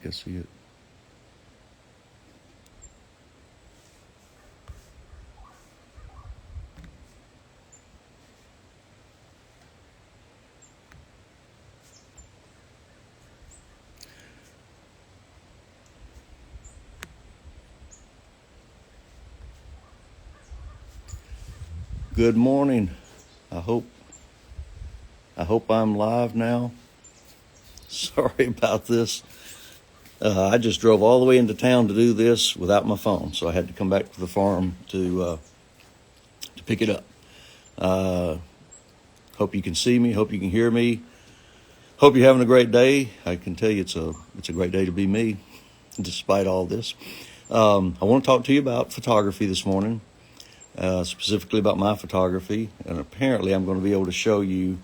think I see it. Good morning. I hope I'm live now. Sorry about this. I just drove all the way into town to do this without my phone, so I had to come back to the farm to pick it up. Hope you can see me. Hope you can hear me. Hope you're having a great day. I can tell you it's a great day to be me, despite all this. I want to talk to you about photography this morning. Specifically about my photography, and apparently I'm going to be able to show you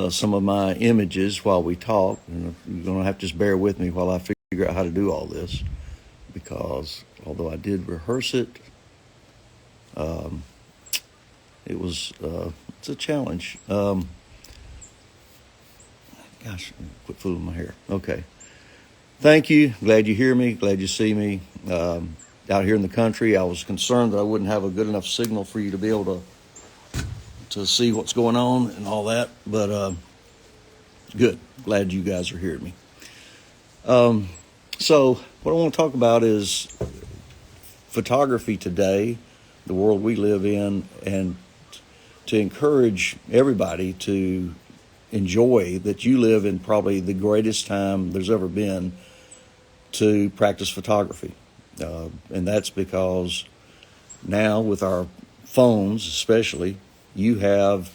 some of my images while we talk, and you're going to have to just bear with me while I figure out how to do all this, because although I did rehearse it, it's a challenge. Gosh, quit fooling my hair. Okay. Thank you. Glad you hear me. Glad you see me. Out here in the country, I was concerned that I wouldn't have a good enough signal for you to be able to see what's going on and all that, but good. Glad you guys are hearing me. So what I want to talk about is photography today, the world we live in, and to encourage everybody to enjoy that you live in probably the greatest time there's ever been to practice photography. And that's because now with our phones especially, you have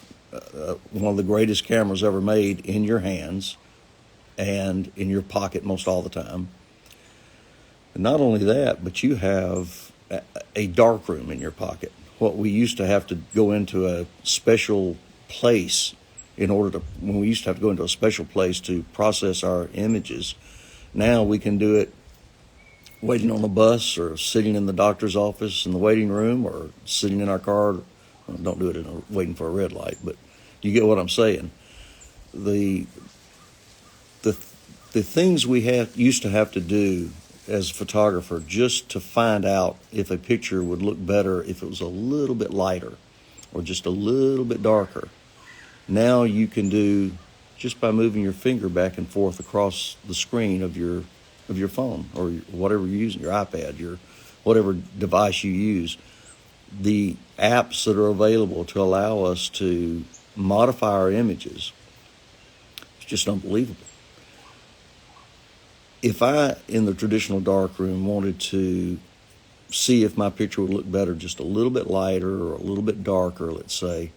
one of the greatest cameras ever made in your hands and in your pocket most all the time. And not only that, but you have a dark room in your pocket. What we used to have to go into a special place when we used to have to go into a special place to process our images, now we can do it waiting on a bus or sitting in the doctor's office in the waiting room or sitting in our car. Well, don't do it waiting for a red light, but you get what I'm saying. The things we used to have to do as a photographer just to find out if a picture would look better if it was a little bit lighter or just a little bit darker, now you can do just by moving your finger back and forth across the screen of your phone or whatever you're using, your iPad, your whatever device you use. The apps that are available to allow us to modify our images, it's just unbelievable. If I, in the traditional darkroom, wanted to see if my picture would look better just a little bit lighter or a little bit darker, let's say,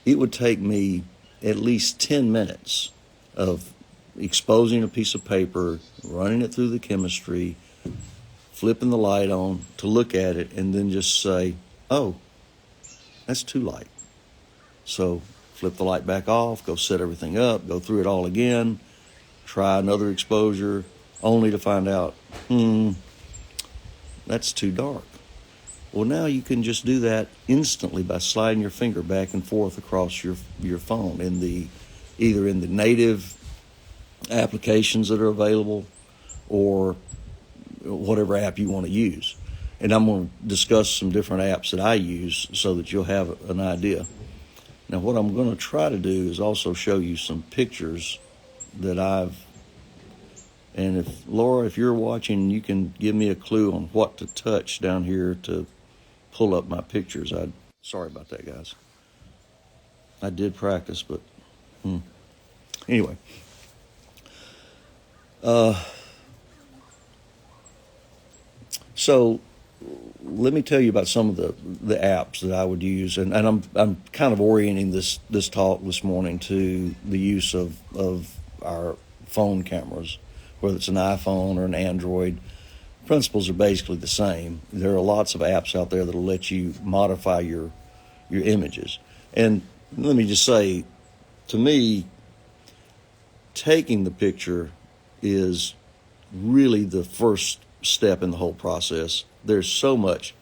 it would take me at least 10 minutes of exposing a piece of paper, running it through the chemistry, flipping the light on to look at it, and then just say, oh, that's too light. So flip the light back off, go set everything up, go through it all again, try another exposure, only to find out, that's too dark. Well, now you can just do that instantly by sliding your finger back and forth across your phone either in the native applications that are available or whatever app you want to use. And I'm going to discuss some different apps that I use so that you'll have an idea. Now, what I'm going to try to do is also show you some pictures that and if Laura, if you're watching, you can give me a clue on what to touch down here to pull up my pictures. Sorry about that, guys. I did practice, but anyway. So let me tell you about some of the apps that I would use, and I'm kind of orienting this talk this morning to the use of our phone cameras, whether it's an iPhone or an Android. Principles are basically the same. There are lots of apps out there that'll let you modify your images. And let me just say, to me, taking the picture is really the first step in the whole process. There's so much.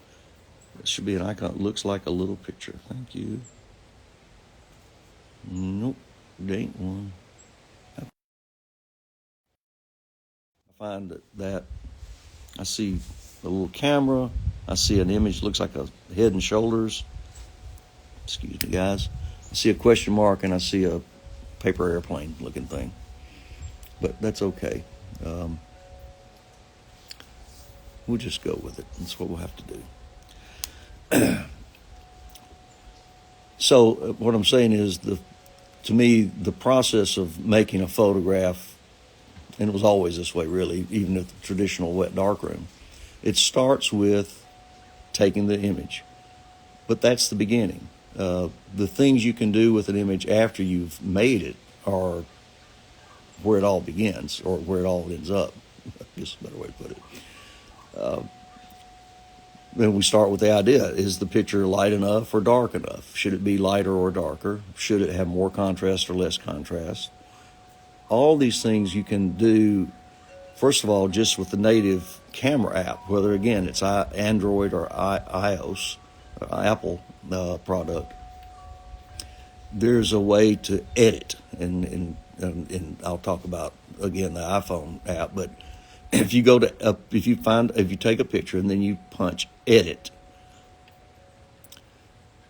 It should be an icon that looks like a little picture. Thank you. Nope, there ain't one. find that I see a little camera. I see an image looks like a head and shoulders. Excuse me, guys. I see a question mark and I see a paper airplane looking thing. But that's okay. We'll just go with it. That's what we'll have to do. So what I'm saying is, to me, the process of making a photograph, and it was always this way really, even at the traditional wet darkroom, it starts with taking the image. But that's the beginning. The things you can do with an image after you've made it are where it all begins, or where it all ends up. I guess a better way to put it. Then we start with the idea. Is the picture light enough or dark enough? Should it be lighter or darker? Should it have more contrast or less contrast? All these things you can do, first of all, just with the native camera app, whether, again, it's Android or iOS, or Apple product. There's a way to edit, and I'll talk about, again, the iPhone app, but if you take a picture and then you punch edit,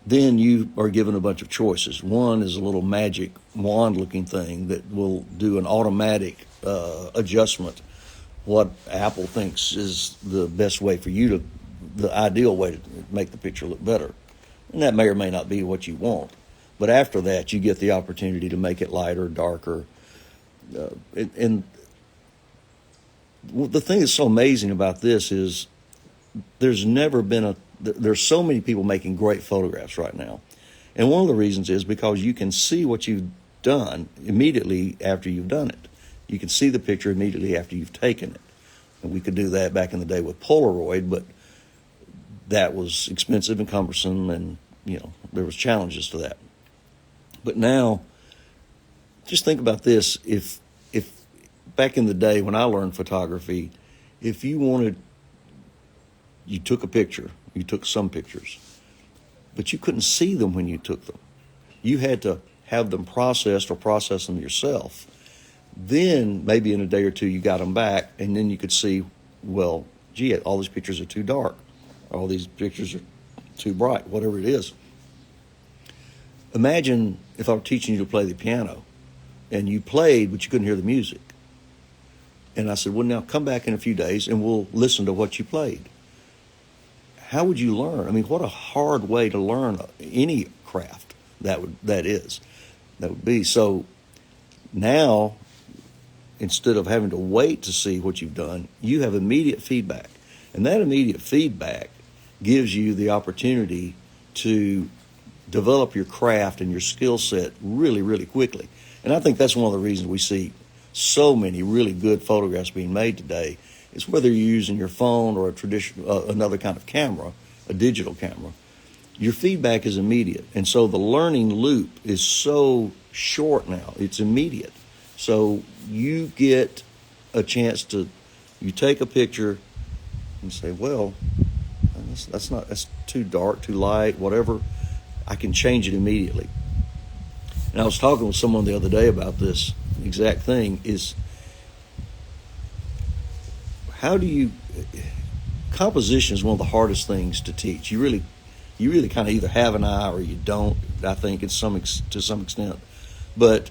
then you are given a bunch of choices. One is a little magic wand looking thing that will do an automatic adjustment, what Apple thinks is the best way for you the ideal way to make the picture look better. And that may or may not be what you want. But after that, you get the opportunity to make it lighter, darker. And the thing that's so amazing about this is there's so many people making great photographs right now. And one of the reasons is because you can see what you've done immediately after you've done it. You can see the picture immediately after you've taken it. And we could do that back in the day with Polaroid, but that was expensive and cumbersome, and there was challenges to that. But now, just think about this. If back in the day when I learned photography, if you took a picture, you took some pictures, but you couldn't see them when you took them. You had to have them processed or process them yourself. Then maybe in a day or two you got them back, and then you could see, well, gee, all these pictures are too dark, all these pictures are too bright, whatever it is. Imagine if I were teaching you to play the piano, and you played, but you couldn't hear the music. And I said, well, now come back in a few days and we'll listen to what you played. How would you learn? I mean, what a hard way to learn any craft that would be. So now, instead of having to wait to see what you've done, you have immediate feedback. And that immediate feedback gives you the opportunity to develop your craft and your skill set really, really quickly. And I think that's one of the reasons we see so many really good photographs being made today, is whether you're using your phone or another kind of camera, a digital camera, your feedback is immediate. And so the learning loop is so short now, it's immediate. So you get a chance you take a picture and say, well, that's too dark, too light, whatever. I can change it immediately. And I was talking with someone the other day about this exact thing, is composition is one of the hardest things to teach. You really kind of either have an eye or you don't, I think, to some extent. But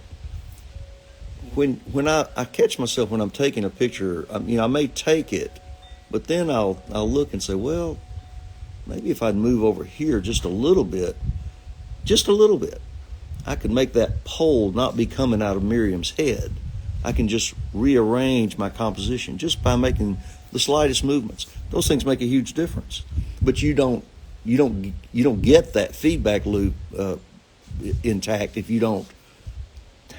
when I catch myself when I'm taking a picture, I may take it, but then I'll look and say, well, maybe if I'd move over here just a little bit, I could make that pole not be coming out of Miriam's head. I can just rearrange my composition just by making the slightest movements. Those things make a huge difference. But you don't get that feedback loop intact if you don't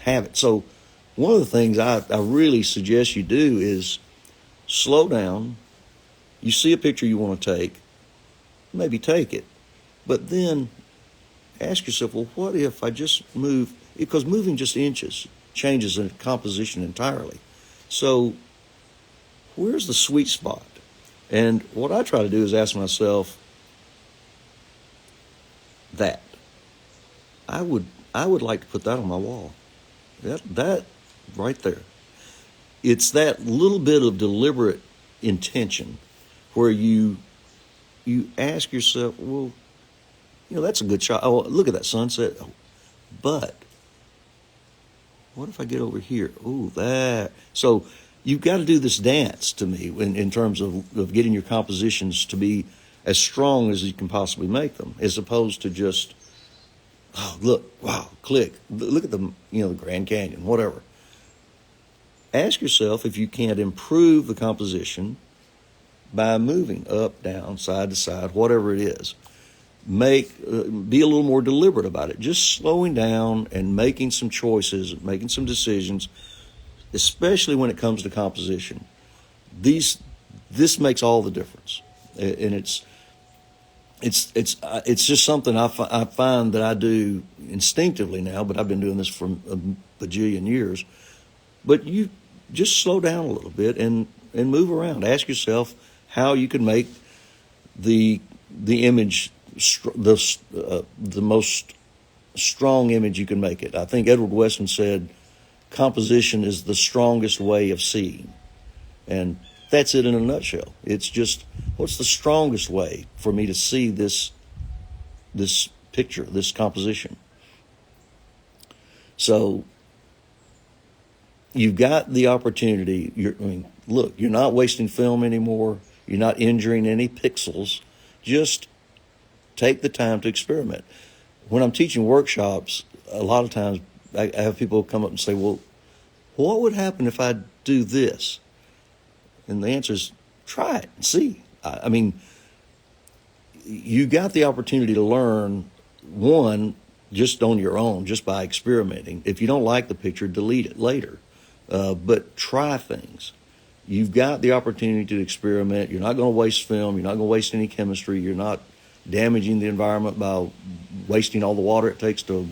have it. So one of the things I really suggest you do is slow down. You see a picture you want to take, maybe take it, but then ask yourself, well, what if I just move? Because moving just inches changes the composition entirely. So where's the sweet spot? And what I try to do is ask myself that. I would like to put that on my wall. That right there. it's that little bit of deliberate intention where you ask yourself, well, that's a good shot. Oh, look at that sunset. But what if I get over here? Ooh, that. So you've got to do this dance to me in terms of getting your compositions to be as strong as you can possibly make them, as opposed to just, oh, look, wow, click. Look at the Grand Canyon, whatever. Ask yourself if you can't improve the composition by moving up, down, side to side, whatever it is. Be a little more deliberate about it. Just slowing down and making some choices, making some decisions, especially when it comes to composition. This makes all the difference, and it's just something I find that I do instinctively now. But I've been doing this for a bajillion years. But you just slow down a little bit and move around. Ask yourself how you can make the image the most strong image you can make it. I think Edward Weston said, composition is the strongest way of seeing. And that's it in a nutshell. It's just, what's the strongest way for me to see this picture, this composition? So you've got the opportunity. Look, you're not wasting film anymore. You're not injuring any pixels. Just take the time to experiment. When I'm teaching workshops, a lot of times I have people come up and say, well, what would happen if I do this? And the answer is, try it and see. I mean, you got the opportunity to learn, one, just on your own, just by experimenting. If you don't like the picture, delete it later. But try things. You've got the opportunity to experiment. You're not going to waste film. You're not going to waste any chemistry. You're not damaging the environment by wasting all the water it takes to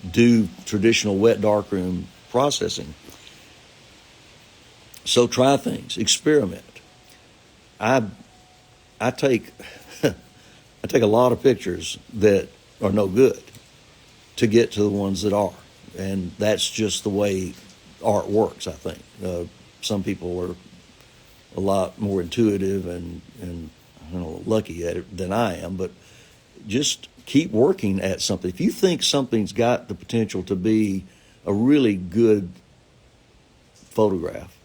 do traditional wet darkroom processing. So try things, experiment. I take a lot of pictures that are no good to get to the ones that are, and that's just the way art works. I think some people are a lot more intuitive and lucky at it than I am, but just keep working at something. If you think something's got the potential to be a really good photograph,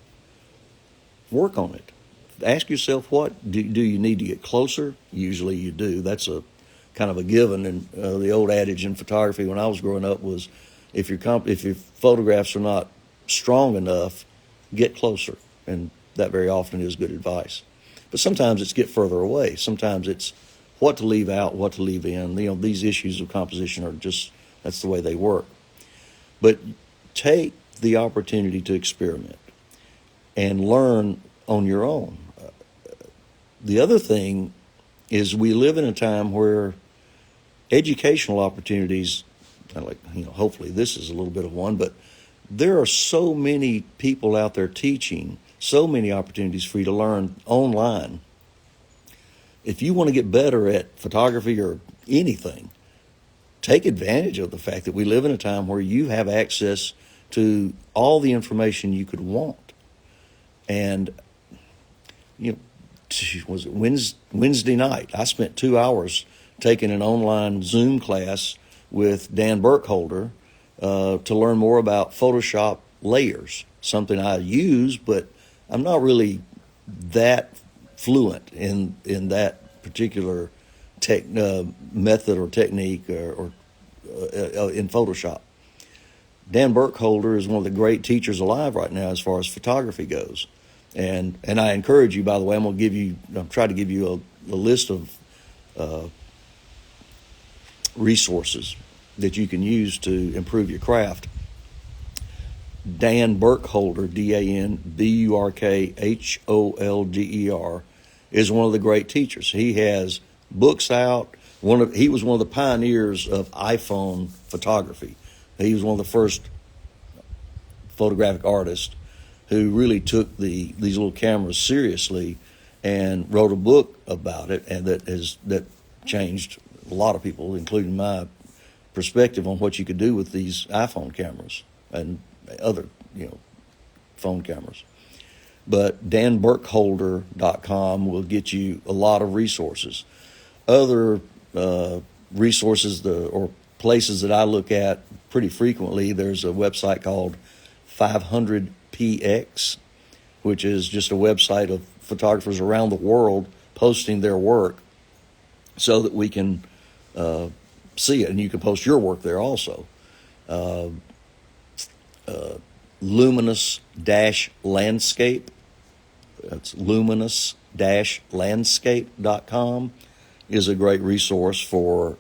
work on it. Ask yourself, what do you need to get closer? Usually you do. That's a kind of a given. And the old adage in photography when I was growing up was, if your photographs are not strong enough, get closer. And that very often is good advice. But sometimes it's get further away. Sometimes it's what to leave out, what to leave in. These issues of composition are just, that's the way they work. But take the opportunity to experiment and learn on your own. The other thing is, we live in a time where educational opportunities, hopefully this is a little bit of one, but there are so many people out there teaching, so many opportunities for you to learn online. If you want to get better at photography or anything, take advantage of the fact that we live in a time where you have access to all the information you could want. And, was it Wednesday night? I spent 2 hours taking an online Zoom class with Dan Burkholder to learn more about Photoshop layers, something I use, but I'm not really that fluent in that particular method or technique or in Photoshop. Dan Burkholder is one of the great teachers alive right now as far as photography goes. And I encourage you, by the way, I'm trying to give you a list of resources that you can use to improve your craft. Dan Burkholder, DanBurkholder, is one of the great teachers. He has books out. He was one of the pioneers of iPhone photography. He was one of the first photographic artists who really took these little cameras seriously and wrote a book about it, and that changed a lot of people, including my perspective on what you could do with these iPhone cameras and other phone cameras. But danburkholder.com will get you a lot of resources. Other resources or places that I look at pretty frequently, there's a website called 500px, which is just a website of photographers around the world posting their work so that we can see it, and you can post your work there also. Luminous-landscape, that's luminous-landscape.com, is a great resource for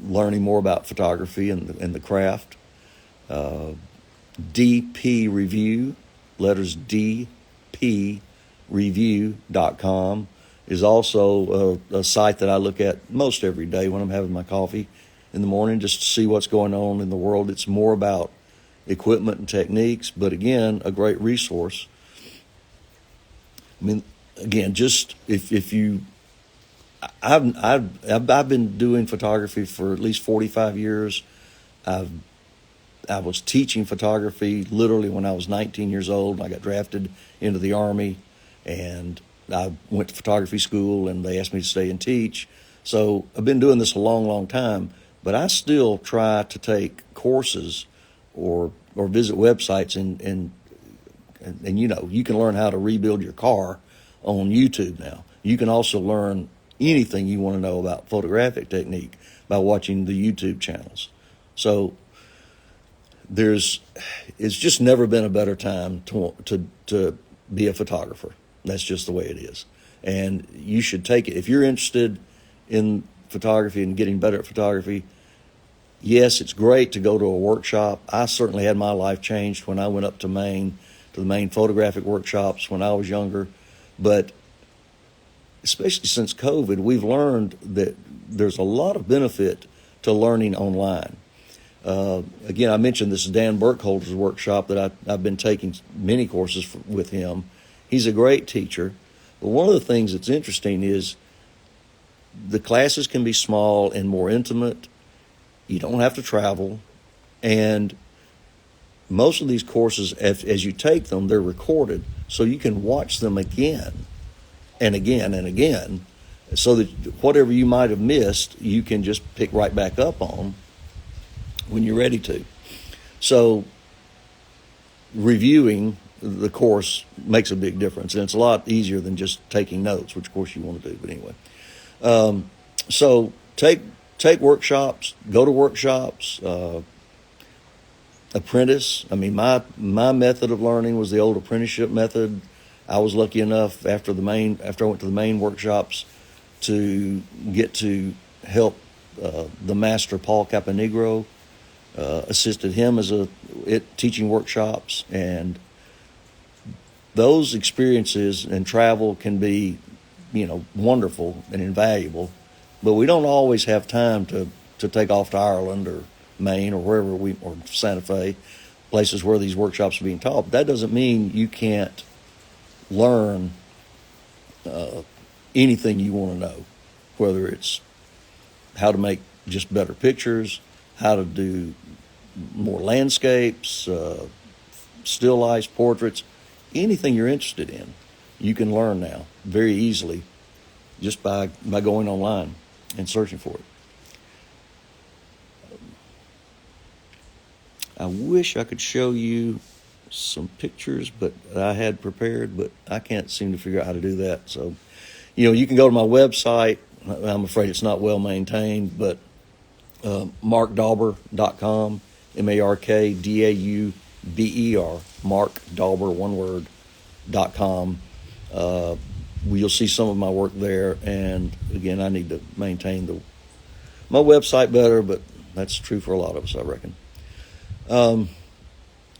learning more about photography and the craft. DP Review, letters DP Review.com, is also a site that I look at most every day when I'm having my coffee in the morning, just to see what's going on in the world. It's more about equipment and techniques, but again, a great resource. I mean, again, just if you, I've been doing photography for at least 45 years. I was teaching photography literally when I was 19 years old. I got drafted into the Army, and I went to photography school, and they asked me to stay and teach. So I've been doing this a long, long time, but I still try to take courses or visit websites, and you know, you can learn how to rebuild your car on YouTube now. You can also learn anything you want to know about photographic technique by watching the YouTube channels. So it's just never been a better time to be a photographer. That's just the way it is. And you should take it. If you're interested in photography and getting better at photography, yes, it's great to go to a workshop. I certainly had my life changed when I went up to Maine, to the Maine photographic workshops when I was younger. But especially since COVID, we've learned that there's a lot of benefit to learning online. Again, I mentioned this Dan Burkholder's workshop that I've been taking many courses with him. He's a great teacher. But one of the things that's interesting is the classes can be small and more intimate. You don't have to travel. And most of these courses, as you take them, they're recorded. So you can watch them again and again and again, so that whatever you might have missed, you can just pick right back up on when you're ready to. So reviewing the course makes a big difference, and it's a lot easier than just taking notes, which of course you want to do, but anyway. So take workshops, go to workshops, apprentice. I mean, my method of learning was the old apprenticeship method. I was lucky enough after I went to the Maine workshops to get to help the master Paul Caponegro. Assisted him teaching workshops, and those experiences and travel can be, wonderful and invaluable, but we don't always have time to take off to Ireland or Maine or wherever or Santa Fe, places where these workshops are being taught. But that doesn't mean you can't learn anything you want to know, whether it's how to make just better pictures, how to do more landscapes, still life, portraits, anything you're interested in, you can learn now very easily just by going online and searching for it. I wish I could show you some pictures, but I had prepared, but I can't seem to figure out how to do that. So, you can go to my website. I'm afraid it's not well maintained, but markdauber.com, MarkDauber, Mark Dauber, one word, .com. You'll see some of my work there, and again, I need to maintain my website better, but that's true for a lot of us, I reckon.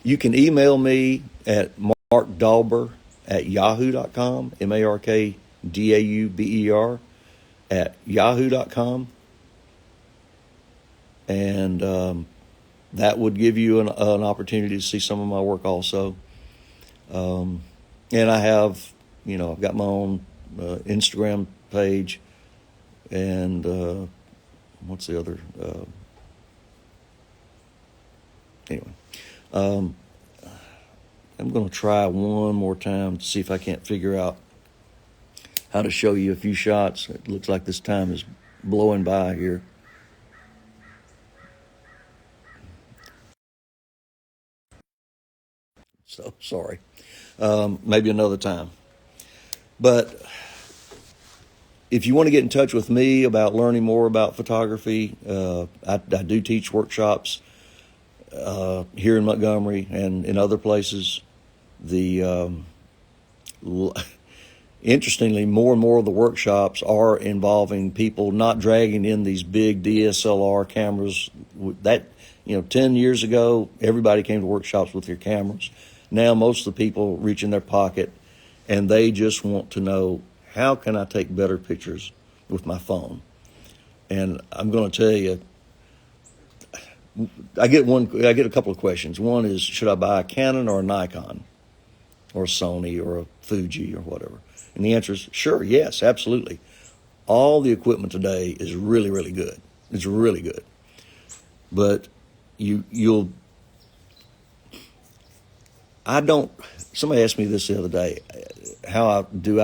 You can email me at markdauber@yahoo.com, MarkDauber @yahoo.com, and that would give you an opportunity to see some of my work also. And I have, I've got my own Instagram page, and what's the other? Anyway, I'm going to try one more time to see if I can't figure out how to show you a few shots. It looks like this time is blowing by here. So, sorry. Maybe another time. But if you want to get in touch with me about learning more about photography, I do teach workshops here in Montgomery and in other places. Interestingly, more and more of the workshops are involving people not dragging in these big DSLR cameras. 10 years ago, everybody came to workshops with their cameras. Now, most of the people reach in their pocket and they just want to know, how can I take better pictures with my phone? And I'm going to tell you, I get a couple of questions. One is, should I buy a Canon or a Nikon or a Sony or a Fuji or whatever? And the answer is sure, yes, absolutely. All the equipment today is really, really good. It's really good. But somebody asked me this the other day, do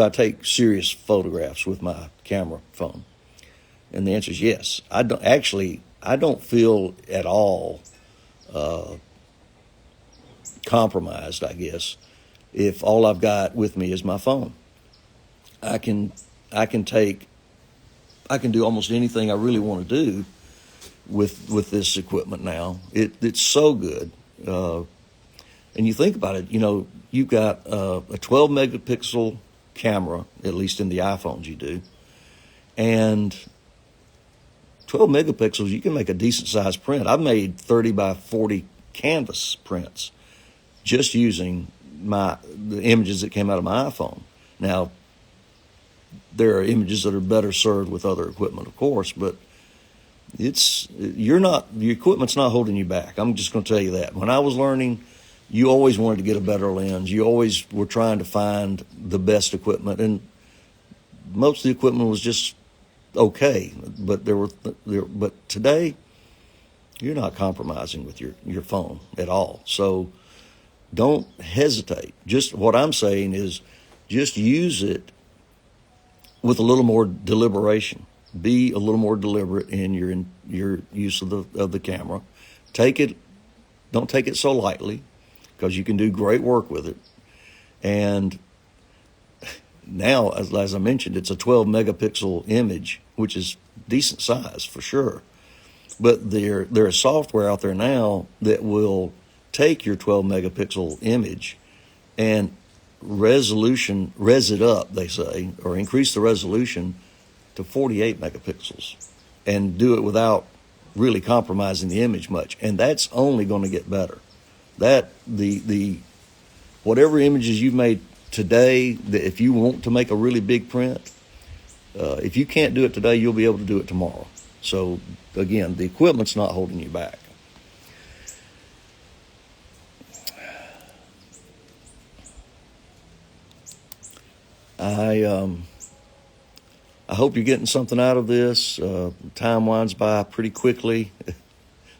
I take serious photographs with my camera phone? And the answer is yes. I don't feel at all compromised, I guess, if all I've got with me is my phone. I can do almost anything I really want to do with this equipment now. It's so good. And you think about it, you've got a 12 megapixel camera, at least in the iPhones you do, and 12 megapixels, you can make a decent sized print. I've made 30 by 40 canvas prints just using the images that came out of my iPhone. Now, there are images that are better served with other equipment, of course, but the equipment's not holding you back. I'm just going to tell you that. When I was learning, you always wanted to get a better lens. You always were trying to find the best equipment, and most of the equipment was just okay. But but today, you're not compromising with your phone at all. So don't hesitate. Just what I'm saying is, just use it with a little more deliberation. Be a little more deliberate in your use of the camera. Don't take it so lightly, because you can do great work with it. And now, as I mentioned, it's a 12 megapixel image, which is decent size for sure. But there is software out there now that will take your 12 megapixel image and res it up, they say, or increase the resolution to 48 megapixels and do it without really compromising the image much. And that's only going to get better. That the whatever images you've made today, that if you want to make a really big print, if you can't do it today, you'll be able to do it tomorrow. So again, the equipment's not holding you back. I hope you're getting something out of this. Time winds by pretty quickly,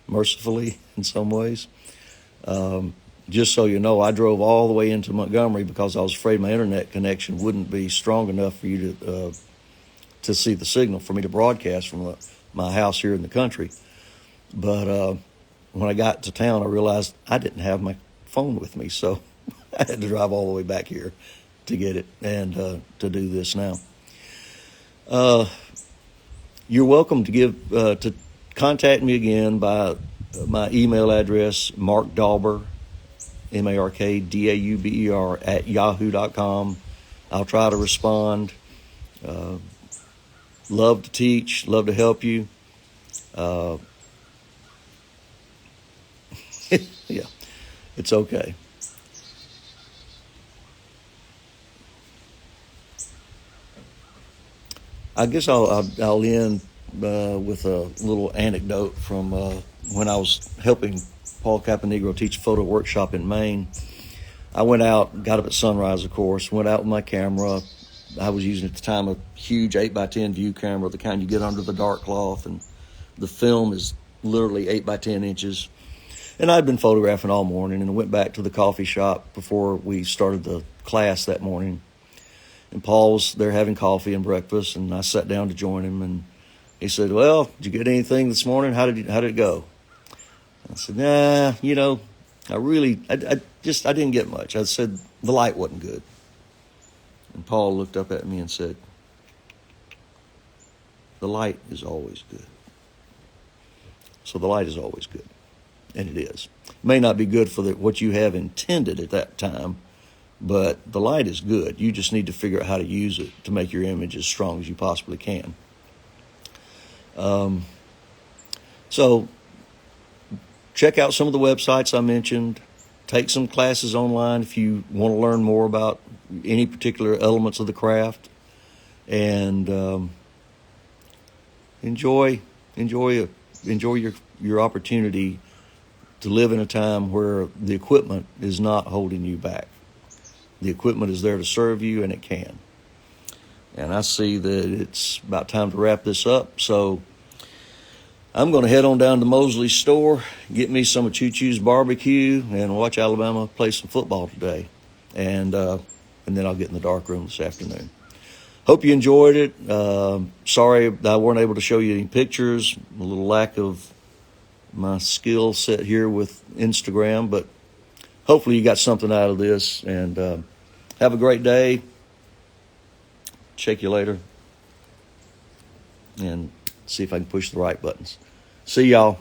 mercifully in some ways. Just so you know, I drove all the way into Montgomery because I was afraid my internet connection wouldn't be strong enough for you to see the signal for me to broadcast from my house here in the country. But when I got to town, I realized I didn't have my phone with me, so I had to drive all the way back here to get it and to do this now. You're welcome to contact me again by my email address, Mark Dauber, MarkDauber @yahoo.com. I'll try to respond. Love to teach, love to help you. Yeah, it's okay. I guess I'll end with a little anecdote from when I was helping Paul Caponegro teach a photo workshop in Maine. I went out, got up at sunrise, of course, went out with my camera. I was using at the time a huge 8x10 view camera, the kind you get under the dark cloth, and the film is literally 8 by 10 inches. And I'd been photographing all morning, and I went back to the coffee shop before we started the class that morning. And Paul was there having coffee and breakfast, and I sat down to join him. And he said, "Well, did you get anything this morning? How did it go?" I said, "Nah, I didn't get much." I said, "The light wasn't good." And Paul looked up at me and said, "The light is always good." So the light is always good. And it is. It may not be good for what you have intended at that time, but the light is good. You just need to figure out how to use it to make your image as strong as you possibly can. So check out some of the websites I mentioned. Take some classes online if you want to learn more about any particular elements of the craft. And enjoy your opportunity to live in a time where the equipment is not holding you back. The equipment is there to serve you, and it can. And I see that it's about time to wrap this up. So I'm going to head on down to Mosley's store, get me some of Choo Choo's barbecue, and watch Alabama play some football today. And then I'll get in the dark room this afternoon. Hope you enjoyed it. Sorry that I weren't able to show you any pictures. A little lack of my skill set here with Instagram, but hopefully you got something out of this. And have a great day. Check you later. And see if I can push the right buttons. See y'all.